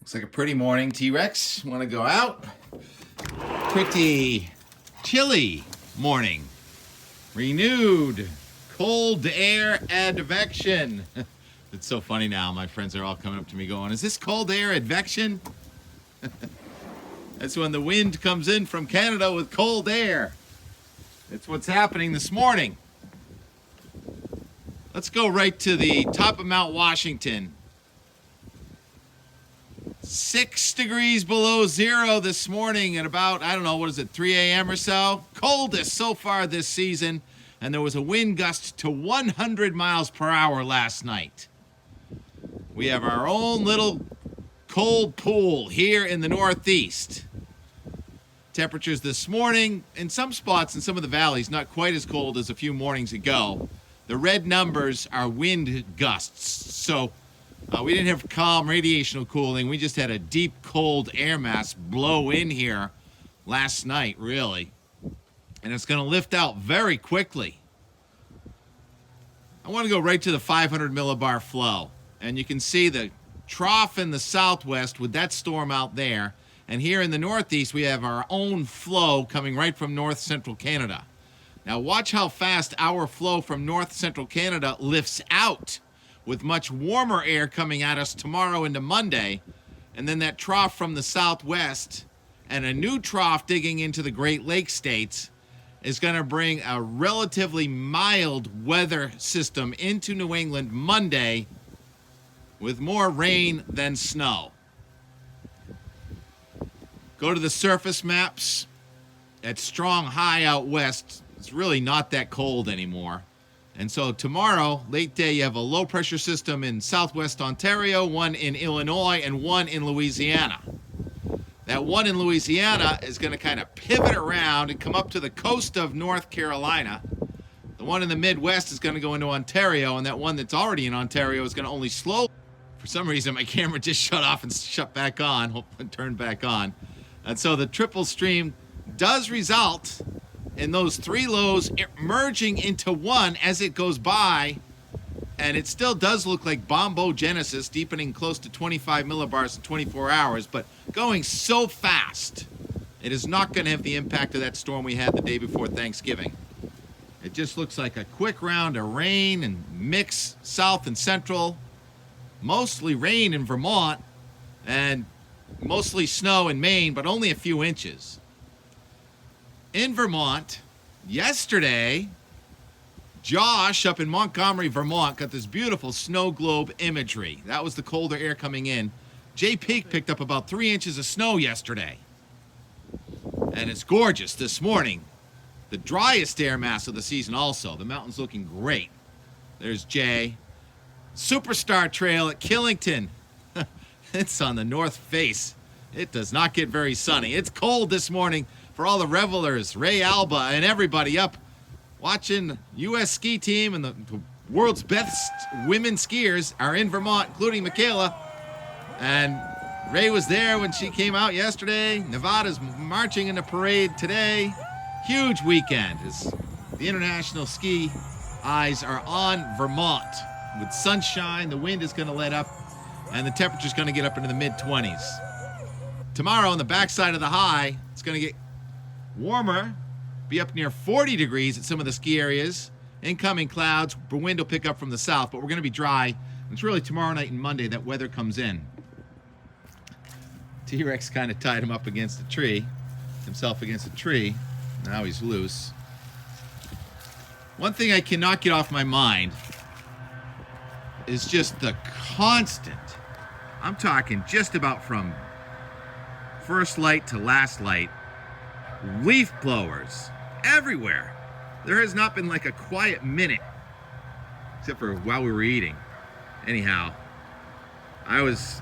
Looks like a pretty morning, T-Rex. Want to go out? Pretty chilly morning. Renewed cold air advection. It's so funny now. My friends are all coming up to me going, is this cold air advection? That's when the wind comes in from Canada with cold air. That's what's happening this morning. Let's go right to the top of Mount Washington. 6 degrees below zero this morning at about, 3 a.m. or so. Coldest so far this season. And there was a wind gust to 100 miles per hour last night. We have our own little cold pool here in the Northeast. Temperatures this morning, in some spots in some of the valleys, not quite as cold as a few mornings ago. The red numbers are wind gusts. So we didn't have calm radiational cooling. We just had a deep cold air mass blow in here last night, really. And it's going to lift out very quickly. I want to go right to the 500 millibar flow. And you can see the trough in the southwest with that storm out there. And here in the northeast, we have our own flow coming right from north central Canada. Now watch how fast our flow from north central Canada lifts out, with much warmer air coming at us tomorrow into Monday, and then that trough from the southwest and a new trough digging into the Great Lakes states is going to bring a relatively mild weather system into New England Monday with more rain than snow. Go to the surface maps. At strong high out west, it's really not that cold anymore. And so tomorrow, late day, you have a low pressure system in southwest Ontario, one in Illinois, and one in Louisiana. That one in Louisiana is going to kind of pivot around and come up to the coast of North Carolina. The one in the Midwest is going to go into Ontario, and that one that's already in Ontario is going to only slow. For some reason, my camera just shut off and shut back on, turned back on. And so the triple stream does result in those three lows merging into one as it goes by, and it still does look like bombogenesis, deepening close to 25 millibars in 24 hours, but going so fast, it is not going to have the impact of that storm we had the day before Thanksgiving. It just looks like a quick round of rain and mix south and central, mostly rain in Vermont, and mostly snow in Maine, but only a few inches. In Vermont, yesterday, Josh up in Montgomery, Vermont, got this beautiful snow globe imagery. That was the colder air coming in. Jay Peak picked up about 3 inches of snow yesterday. And it's gorgeous this morning. The driest air mass of the season also. The mountain's looking great. There's Jay. Superstar Trail at Killington. It's on the north face. It does not get very sunny. It's cold this morning. For all the revelers, Ray Alba and everybody up watching U.S. ski team and the world's best women skiers are in Vermont, including Michaela. And Ray was there when she came out yesterday. Nevada's marching in the parade today. Huge weekend as the international ski eyes are on Vermont. With sunshine, the wind is going to let up, and the temperature's going to get up into the mid-20s. Tomorrow on the backside of the high, it's going to get warmer, be up near 40 degrees at some of the ski areas. Incoming clouds, the wind will pick up from the south, but we're going to be dry. It's really tomorrow night and Monday that weather comes in. T-Rex kind of tied him up against a tree, himself against a tree. Now he's loose. One thing I cannot get off my mind is just the constant, I'm talking just about from first light to last light, leaf blowers everywhere. There has not been like a quiet minute, except for while we were eating. Anyhow, I was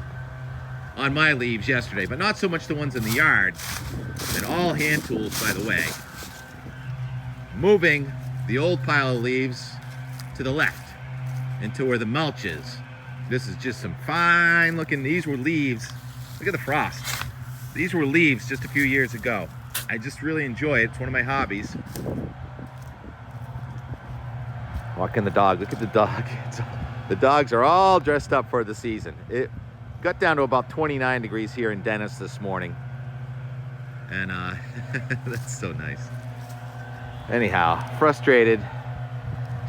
on my leaves yesterday, but not so much the ones in the yard, and all hand tools, by the way. Moving the old pile of leaves to the left into where the mulch is. This is just some fine looking, these were leaves. Look at the frost. These were leaves just a few years ago. I just really enjoy it. It's one of my hobbies. Walking the dog. Look at the dog. The dogs are all dressed up for the season. got down to about 29 degrees here in Dennis this morning. And that's so nice. Anyhow, frustrated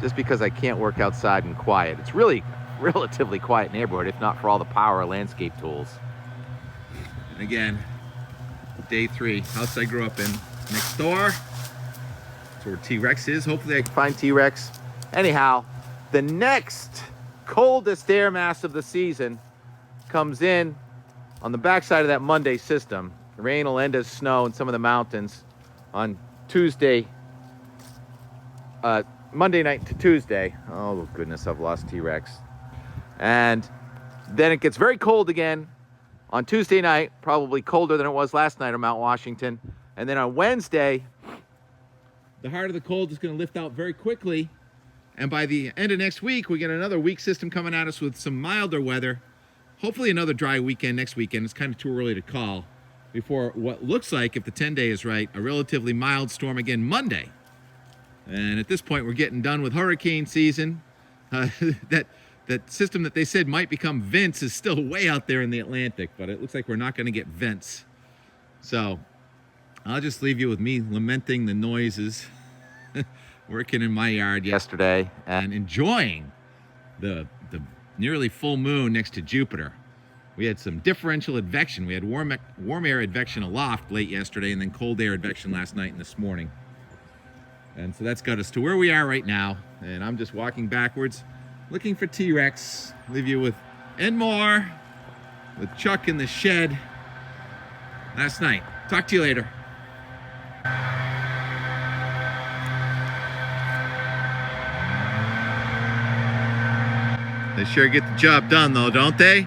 just because I can't work outside in quiet. It's really relatively quiet neighborhood, if not for all the power landscape tools. And again, day 3, house I grew up in. Next door, that's where T-Rex is. Hopefully I can find T-Rex. Anyhow, the next coldest air mass of the season comes in on the backside of that Monday system. Rain will end as snow in some of the mountains on Tuesday, Monday night to Tuesday. Oh goodness, I've lost T-Rex. And then it gets very cold again on Tuesday night, probably colder than it was last night on Mount Washington. And then on Wednesday, the heart of the cold is going to lift out very quickly. And by the end of next week, we get another weak system coming at us with some milder weather. Hopefully another dry weekend next weekend. It's kind of too early to call. Before what looks like, if the 10-day is right, a relatively mild storm again Monday. And at this point, we're getting done with hurricane season. That system that they said might become Vince is still way out there in the Atlantic, but it looks like we're not going to get Vince. So I'll just leave you with me lamenting the noises, working in my yard yesterday, and enjoying the nearly full moon next to Jupiter. We had some differential advection. We had warm air advection aloft late yesterday, and then cold air advection last night and this morning. And so that's got us to where we are right now. And I'm just walking backwards, looking for T-Rex. Leave you with and more with Chuck in the shed last night. Talk to you later. They sure get the job done though, don't they?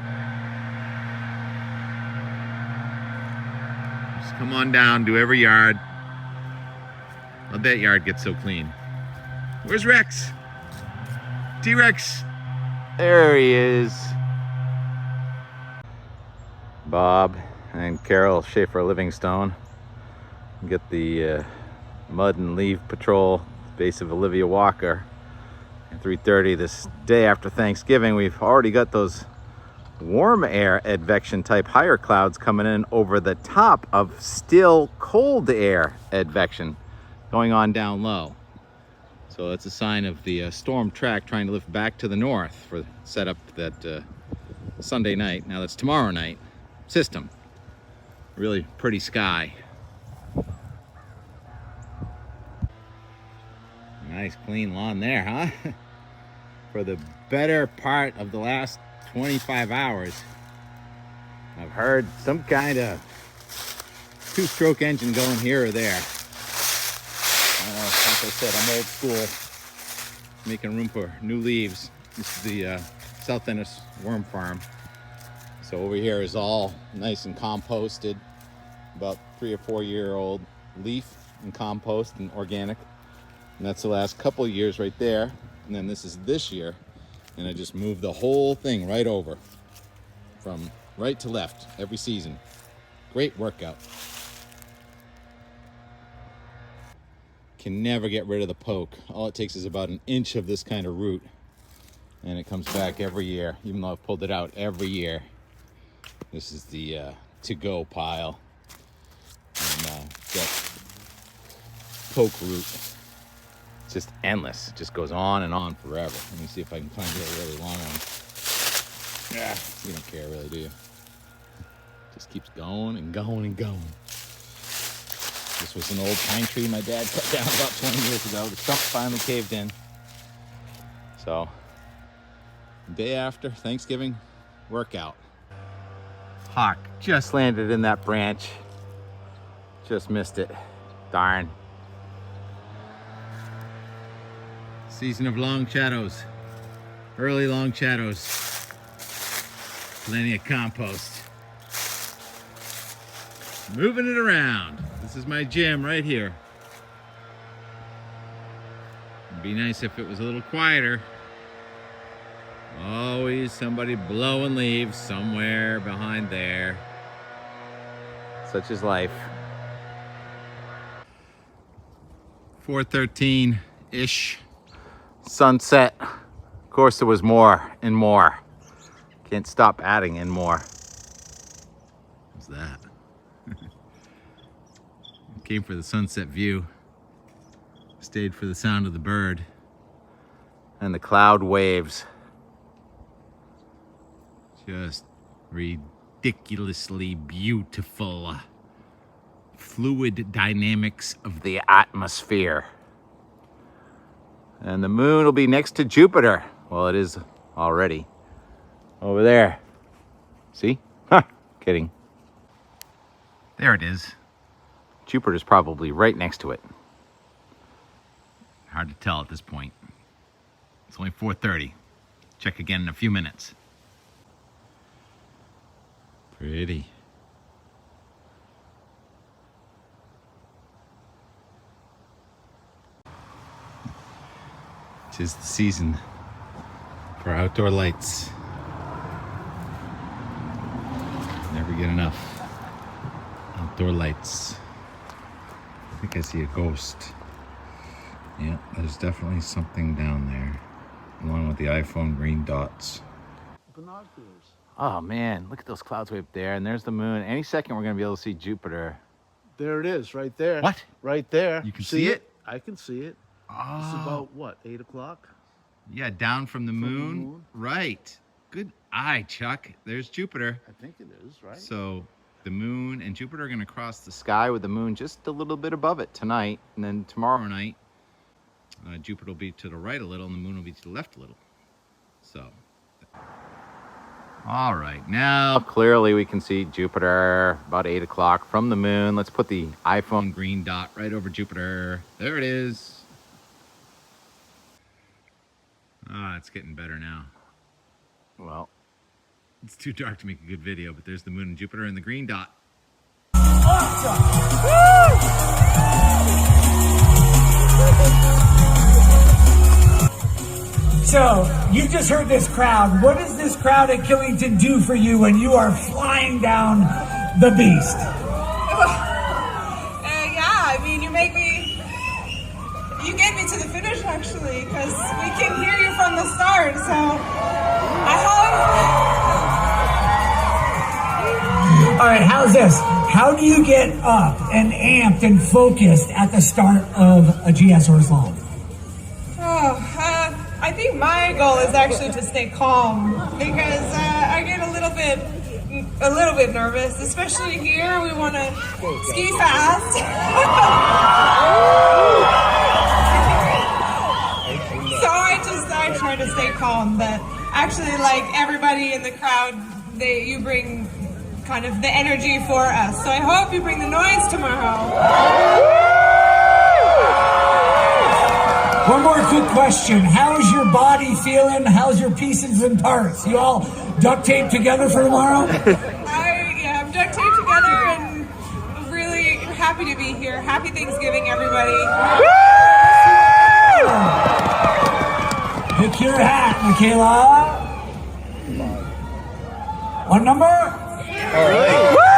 Just come on down, do every yard. How'd that yard get so clean? Where's Rex? T-Rex. There he is. Bob and Carol Schaefer Livingstone get the mud and leaf patrol base of Olivia Walker at 3:30 this day after Thanksgiving. We've already got those warm air advection type higher clouds coming in over the top of still cold air advection going on down low. So that's a sign of the storm track trying to lift back to the north for setup that Sunday night. Now that's tomorrow night system. Really pretty sky. Nice clean lawn there, huh? For the better part of the last 25 hours, I've heard some kind of 2-stroke engine going here or there. Like I said, I'm old school, making room for new leaves. This is the South Ennis worm farm. So over here is all nice and composted, about 3 or 4 year old leaf and compost and organic. And that's the last couple of years right there. And then this is this year. And I just moved the whole thing right over from right to left every season. Great workout. Can never get rid of the poke. All it takes is about an inch of this kind of root and it comes back every year, even though I've pulled it out every year. This is the to-go pile. And that poke root, it's just endless. It just goes on and on forever. Let me see if I can find a really long one. Yeah, you don't care really, do you? Just keeps going and going and going. This was an old pine tree my dad cut down about 20 years ago. The stump finally caved in. So, day after Thanksgiving, workout. Hawk just landed in that branch. Just missed it. Darn. Season of long shadows. Early long shadows. Plenty of compost. Moving it around. This is my gym right here. It'd be nice if it was a little quieter. Always somebody blowing leaves somewhere behind there. Such is life. 4:13-ish. Sunset. Of course there was more and more. Can't stop adding in more. What's that? Came for the sunset view. Stayed for the sound of the bird. And the cloud waves. Just ridiculously beautiful. Fluid dynamics of the atmosphere. And the moon will be next to Jupiter. Well, it is already. Over there. See? Huh, kidding. There it is. Jupiter's probably right next to it. Hard to tell at this point. It's only 4:30. Check again in a few minutes. Pretty. Tis the season for outdoor lights. Never get enough outdoor lights. I think I see a ghost. Yeah, there's definitely something down there, along with the iPhone green dots. Binoculars. Oh man, look at those clouds way up there, and there's the moon. Any second we're gonna be able to see Jupiter. There it is, right there. What? Right there. You can see it? I can see it. Oh. It's about, what, 8 o'clock? Yeah, down from the moon. Right. Good eye, Chuck. There's Jupiter. I think it is, right? So the moon and Jupiter are going to cross the sky with the moon just a little bit above it tonight. And then tomorrow night, Jupiter will be to the right a little and the moon will be to the left a little. So, all right. Now, clearly we can see Jupiter about 8 o'clock from the moon. Let's put the iPhone green dot right over Jupiter. There it is. Ah, it's getting better now. Well, it's too dark to make a good video, but there's the moon and Jupiter and the green dot. Awesome! Woo! So, you just heard this crowd. What does this crowd at Killington do for you when you are flying down the beast? Yeah, I mean, you get me to the finish actually, because we can hear you from the start, so I hope. All right, how's this? How do you get up and amped and focused at the start of a GS or slalom? I think my goal is actually to stay calm, because I get a little bit nervous, especially here. We want to ski fast. So I try to stay calm, but actually, like everybody in the crowd, you bring kind of the energy for us. So I hope you bring the noise tomorrow. One more quick question. How's your body feeling? How's your pieces and parts? You all duct taped together for tomorrow? I'm duct taped together and really happy to be here. Happy Thanksgiving, everybody. Pick your hat, Michaela. What number? All right.